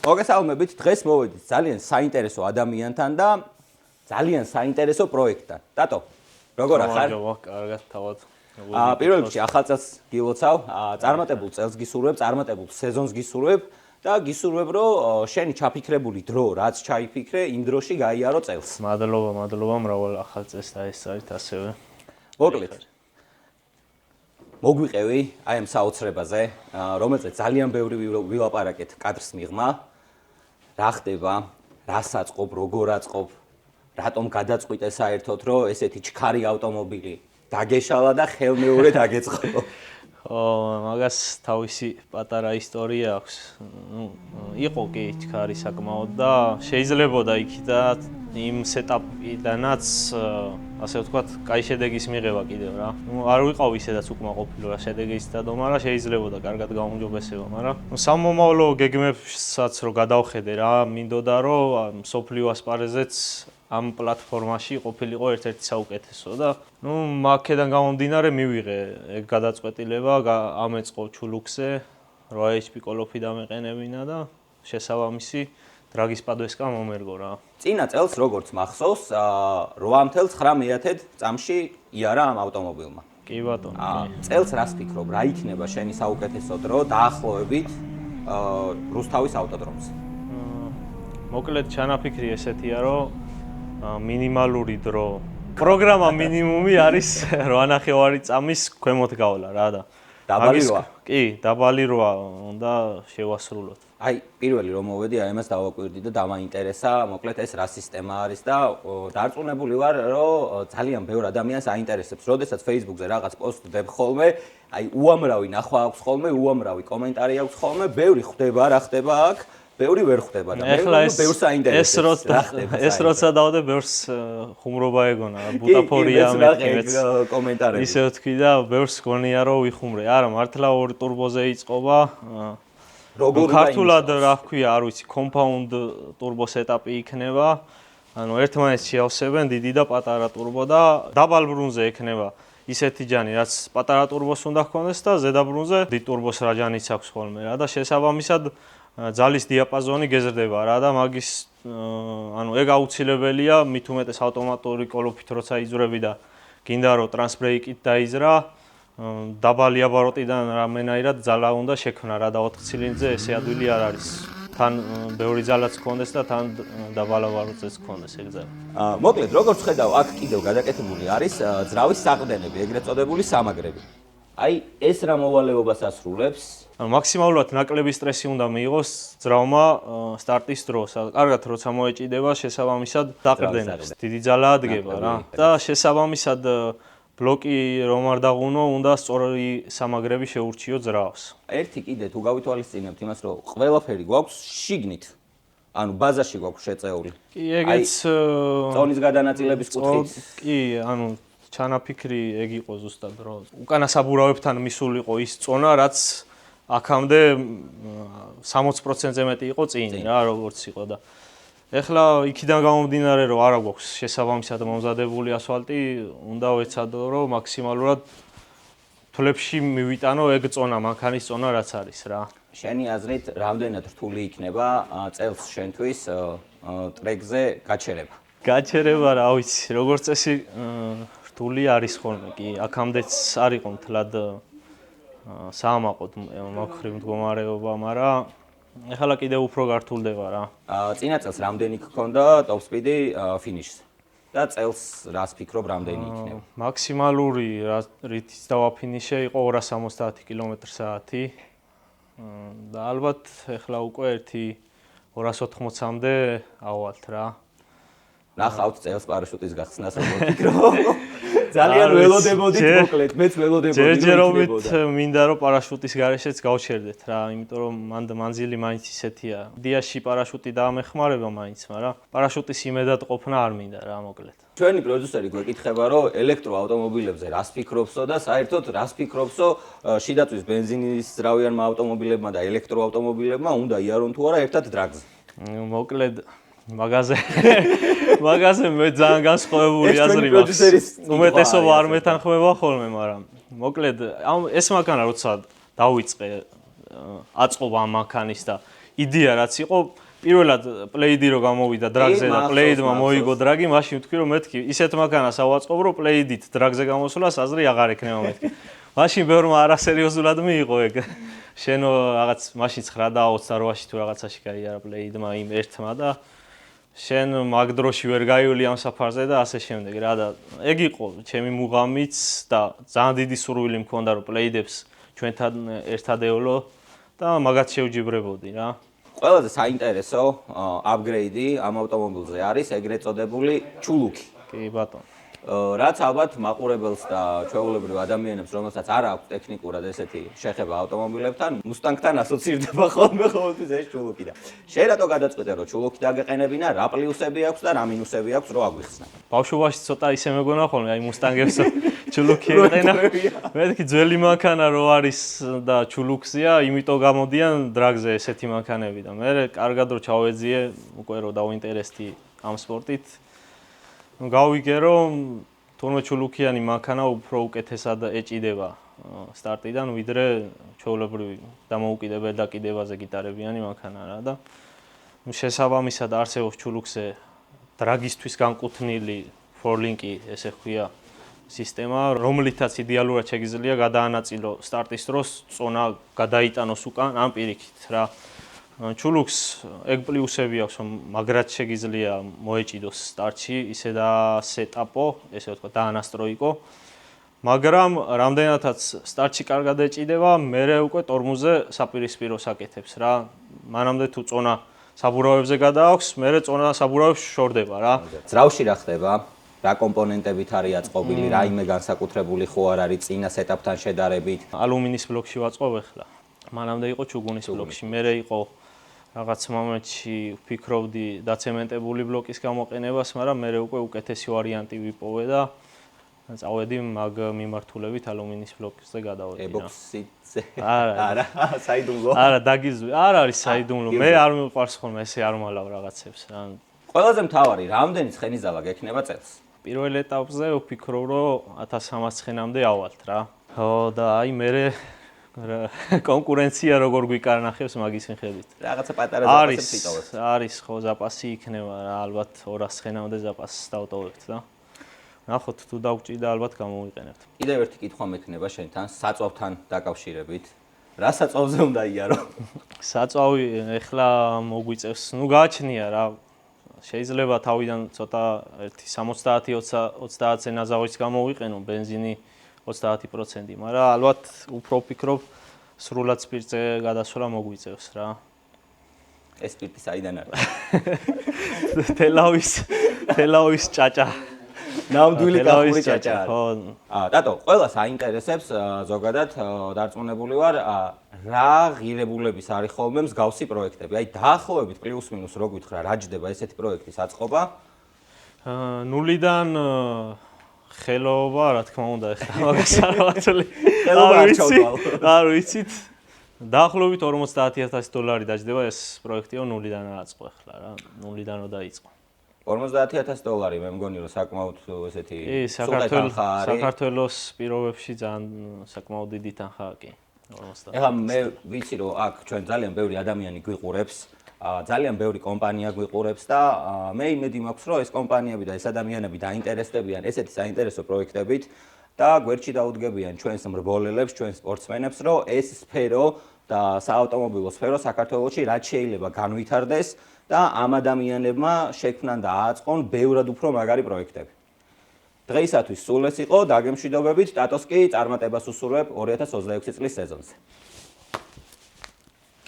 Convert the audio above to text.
მოგესალმებით, დღეს მოვედით ძალიან საინტერესო ადამიანთან და ძალიან საინტერესო პროექტთან. დატო, როგორ ახარ? კარგად, თავად. პირველ რიგში ახალ წელს გილოცავ, წარმატებულ წელს გისურვებ, წარმატებულ სეზონს გისურვებ და გისურვებ, რომ შენი ჩაფიქრებული დრო, რაც ჩაიფიქრე, იმ დროში გაიარო წელს. მადლობა, მრავალ ახალ წელს დაესწარით ასევე. მოკლედ. მოგვიყევი აი ამ საოცრებაზე, რომელზეც ძალიან ბევრი ვილაპარაკეთ კადრს მიღმა. რა ხდება, რას აწყობ, როგორ აწყობ, რატომ გადაწყვიტე საერთოდ, რომ ესეთი ჩქარი ავტომობილი დაგეშალა და ხელმეორე დაგეწყო. მაგას თავისი პატარა ისტორია აქვს. იყო კი ჩქარი საკმაოდ და შეიძლებოდა იქიდან იმ სეტაპიდანაც ასე ვთქვათ, კაი შედეგის მიღება კიდევ რა. არ ვიყავ ისედაც უკმაყოფილო რა შედეგის დადო, მაგრამ შეიძლება კარგად გაუმჯობესება, მაგრამ სამომავლო გეგმებსაც რო გადავხედე რა, მინდოდა რომ სოფლიო ასპარეზეც ამ პლატფორმაში ყოფილიყო ერთ-ერთი საუკეთესო და აქედან გამომდინარე მივიღე ეგ გადაწყვეტილება, ამეწყო ჩულუქსზე 8 HP კოლოფი დამეყენებინა და შესაბამისი დრაგის პადვესკა მომერგო რა. წინა წელს როგორც მახსოვს, 8.9 წამში იარა ამ ავტომობილმა. კი ბატონო. წელს რას ფიქრობ, რა იქნება შენი საუკეთესო დრო დაახლოებით რუსთავის ავტოდრომზე? მოკლედ ჩანაფიქრი ესეთია, რომ მინიმალური დრო. პროგრამა მინიმუმი არის 8.5 წამის ქვემოთ გავლა რა და. დაბალი როა? კი, დაბალი როა უნდა შევასრულოთ. აი, პირველი რომ მოვედი, აი ამას დავაკვირდი და დამაინტერესა, მოკლედ ეს რა სისტემა არის და დარწმუნებული ვარ, რომ ძალიან ბევრ ადამიანს აინტერესებს. როდესაც Facebook-ზე რაღაც პოსტ ვდებ ხოლმე, აი უამრავი ნახვა აქვს ხოლმე, უამრავი კომენტარი აქვს ხოლმე, ბევრი ხვდება, რა ხდება აქ, ბევრი ვერ ხვდება და ბევრს აინტერესებს. ეს როცა დავდე ბევრს ხუმრობა ეგონა, ბუტაფორია მეთქიმეც კომენტარები. ისე ვთქვი და ბევრს გონია რომ ვიხუმრე. არა, მართლა ორი ტურბოზე იწყობა. ქართულად რა ვქვია, არ ვიცი, compound turbo setup-ი იქნება. ანუ ერთმანეთს შეავსებენ დიდი და პატარა turbo და დაბალ ბრუნზე ექნება ისეთი ჯანი, რაც პატარა turbo-ს უნდა ჰქონდეს და ზედა ბრუნზე დიდ turbo-ს რა ჯანიც აქვს ხოლმე რა და შესაბამისად ძალის დიაპაზონი გეზრდება რა და მაგის ანუ ეგ აუცილებელია, მით უმეტეს ავტომატური კოლოფით როცა იზრები და გინდა რომ ტრანსბრეიკით დაიზრა დაბალი აბაროტიდან რამენაირად ძალა უნდა შექმნა რა და 4 ცილინძრზე ესე ადვილი არ არის. თან ბევრი ძალაც ჰქონდეს და თან დაბალ აბაროტზეც ჰქონდეს ეგ ძალა. მოკლედ, როგორც ხედავ, აქ კიდევ გადაკეთებული არის ძრავის საყრდენები, ეგრეთ წოდებული სამაგრები. აი, ეს რა მოვალეობას ასრულებს? ანუ მაქსიმალურად ნაკლები სტრესი უნდა მიიღოს ძრავმა სტარტის დროს. კარგად როცა მოეჭიდება, შესაბამისად დაყრდენებს. დიდი ძალა ადგება რა. და შესაბამისად ბლოკი რომ არ დაღუნო, უნდა სწორი სამაგრები შეურჩიო ძრავს. ერთი კიდე თუ გავითვალისწინებთ იმას, რომ ყველაფერი გვაქვს შიგნით. ანუ ბაზაში გვაქვს შეწეული. კი, ეგეც წონის გადანაწილების კუთხით. კი, ანუ ჩანაფიქრი ეგ იყო ზუსტად, რომ უკანა საბურავებთან მისულიყო ის წონა, რაც აქამდე 60%-ზე მეტი იყო წინ რა, როგორც იყო და ეხლა იქიდან გამომდინარე, რომ არა გვაქვს შესაბამისად მომზადებული ასფალტი, უნდა ვეცადო, რომ მაქსიმალურად თვლებში მივიტანო ეგ წონა, მანქანის წონა რაც არის რა. შენი აზრით, რამდენად რთული იქნება წელს შენთვის ტრეკზე გაჩერება? გაჩერება რა ვიცი, როგორც წესი რთული არის ხოლმე კი, აქამდეც არ იყო მთლად საამაყოდ მაგხრივ მდგომარეობა, მაგრამ ეხლა კიდევ უფრო გართულდება რა. წინა წელს რამდენი გქონდა top speed-ი ფინიშზე? და წელს რას ფიქრობ, რამდენი იქნება? მაქსიმალური რითიც დავაფინიშე იყო 270 კმ/სთ. და ალბათ ეხლა უკვე ერთი 280-მდე ავალთ რა. ნახავთ წელს პარაშუტის გახსნას როგორ ფიქრობ? ძალიან ველოდებოდით მოკლედ, მეც ველოდებოდი. ჯერჯერობით მინდა რომ პარაშუტის გარეშეც გავჩერდეთ რა, იმიტომ რომ მანძილი მაინც ისეთია. დიაში პარაშუტი დაამეხმარება მაინც, მაგრამ პარაშუტის იმედად ყოფნა არ მინდა რა, მოკლედ. ჩვენი პროდიუსერი გვეკითხება, რომ ელექტროავტომობილებზე რას ფიქრობსო და საერთოდ რას ფიქრობსო შიდაწვის ბენზინის ძრავიანმა ავტომობილებმა და ელექტროავტომობილებმა უნდა იარონ თუ არა ერთად დრაგზე? მოკლედ მაგაზე მე ძალიან განსხვავებული აზრი მაქვს. უმეტესობა არ მეთანხმება ხოლმე, მაგრამ მოკლედ ეს მანქანა როცა დავიწყე აწყობა ამ მანქანის და იდეა რაც იყო პირველად პლეიდი რო გამოვიდა დრაგზე და პლეიდმა მოიგო დრაგი, მაშინ ვთქვი რომ მეთქი ისეთ მანქანას ავაწყობ რომ პლეიდით დრაგზე გამოსვლას აზრი აღარ ექნება მეთქი. მაშინ ბევრმა არასერიოზულად მიიღო ეგ. შენო რაღაც მაშინ 9-28-ში თუ რაღაცაში გაიარა პლეიდმა იმ ერთმა და შენ მაგ დროში ვერ გაივლი ამ საფარზე და ასე შემდეგ რა და ეგ იყო ჩემი მუღამიც და ძალიან დიდი სურვილი მქონდა რომ პლეიდებს ჩვენთან ერთად ევლო და მაგათ შევჯიბრებოდი რა. ყველაზე საინტერესო აპგრეიდი ამ ავტომობილზე არის ეგრეთ წოდებული ჩულუქი. კი ბატონო. რაც ალბათ მაყურებელს და ჩვეულებრივ ადამიანებს, რომელსაც არ აქვს ტექნიკურად ესეთი შეხება ავტომობილებთან, მუსტანგთან ასოცირდება ხოლმე ეს ჩულუქი და შენ რატო გადაწყვეტე რომ ჩულუქი დაგეყენებინა, რა პლუსები აქვს და რა მინუსები აქვს რო აგვიხსნა? ბავშვობაში ცოტა ისე მეგონა ხოლმე აი მუსტანგებს ჩულუქი ეყენა. მეთქი ძველი მანქანა რო არის და ჩულუქზია, იმიტომ გამოდიან დრაგზე ესეთი მანქანები და მე კარგად რო ჩავეძიე, უკვე რო დავინტერესდი ამ სპორტით. გავიგე რომ თურმე ჩულუქიანი მანქანა უფრო უკეთესად ეჭიდება სტარტიდან ვიდრე ჩვეულებრივი დამოუკიდებელ დაკიდებაზე გიტარებიანი მანქანა რა და შესაბამისად არსებობს ჩულუქზე დრაგისთვის განკუთვნილი ფორლინკი ესე ხვია სისტემა რომლითაც იდეალურად შეგიძლია გადაანაწილო სტარტის დროს წონა გადაიტანოს უკან ამ პირიქით რა ჩულუქს ეგ პლუსები აქვს რომ მაგრად შეგიძლია მოეჭიდოს სტარტში ისე და სეტაპო ესე ვთქვა დაანასტროიკო მაგრამ რამდენადაც სტარტში კარგად ეჭიდება მერე უკვე ტორმუზე საპირისპიროს აკეთებს რა მანამდე თუ წონა საბურავებზე გადააქვს მერე წონა საბურავებს შორდება რა ძრავში რა ხდება რა კომპონენტებით არის აწყობილი რაიმე განსაკუთრებული ხო არ არის წინა სეტაპთან შედარებით ალუმინის ბლოკში ვაწყობ ახლა მანამდე იყო ჩუგუნის ბლოკში მერე იყო რაღაც მომენტში ვფიქრობდი დაცემენტებული ბლოკის გამოყენებას, მაგრამ მე უკვე უკეთესი ვარიანტი ვიპოვე და წავედი მაგ მიმართულებით ალუმინის ბლოკზე გადავედი. ებოქსიდზე. არა, საიდუმლო. არა, დაგიზვი. არ არის საიდუმლო. მე არ მიყვარს ხოლმე ესე არ მალავ რაღაცებს რა. ყველაზე მთავარი, რამდენი ცხენიზალა გექნება წელს? პირველ ეტაპზე ვფიქრობ, რომ 1300 ცხენამდე ავალთ რა. ხო და აი მე კონკურენცია როგორ გვიკარნახებს მაგის მიხედვით. რაღაცა პატარა ზაპასი იტოვებს. არის ხო ზაპასი იქნება რა ალბათ 200 ცხენამდე ზაპასს დავტოვებთ და ნახოთ თუ დავჭიდა ალბათ გამოვიყენებთ. კიდევ ერთი კითხვა მექნება შენთან საწვავთან დაკავშირებით. რა საწვავზე უნდა იარო? საწვავი ეხლა მოგვიწევს, ნუ გააჩნია რა. შეიძლება თავიდან ცოტა ერთი 70-30-ზე ნაზავიც გამოვიყენო ბენზინი 30%, მაგრამ ალბათ უფრო ვფიქრობ სრულად სპირტზე გადასვლა მოგვიწევს რა. ეს სპირტი საიდან არის? თელავის ჭაჭა. ნამდვილი კაფური ჭაჭა. ხო. დატო, ყველას აინტერესებს ზოგადად დარწმუნებული ვარ რა ღირებულების არის ხოლმე მსგავსი პროექტები. აი დაახლოებით პლუს მინუს რო გითხრა რა ჯდება ესეთი პროექტის აწყობა? ნულიდან ხელობა, რა თქმა უნდა, ეხლა მაგას არ ვაცლი. არ ვიცით. დაახლოებით $50,000 დაჯდება ეს პროექტიო ნულიდან აწყო ახლა რა. ნულიდან რო დაიწყო. $50,000 მე მგონი რომ საკმაოდ ესეთი საქართველოს პირობებში ძალიან საკმაოდ დიდი თანხაა კი. 50. ეხლა მე ვიცი რომ აქ ჩვენ ძალიან ბევრი ადამიანი გვიყურებს. ძალიან ბევრი კომპანია გვიყურებს და მე იმედი მაქვს რომ ეს კომპანიები და ეს ადამიანები დაინტერესდებიან ესეთი საინტერესო პროექტებით და გვერდში დაუდგებიან ჩვენს მრბოლელებს, ჩვენს სპორტსმენებს, რომ ეს სფერო და საავტომობილო სფერო საქართველოში რაც შეიძლება განვითარდეს და ამ ადამიანებმა შექმნან და აწყონ ბევრად უფრო მაგარი პროექტები. დღეისათვის სულ ეს იყო, დაგემშვიდობებით, ტატოს კი წარმატებას უსურვებ 2026 წლის სეზონზე.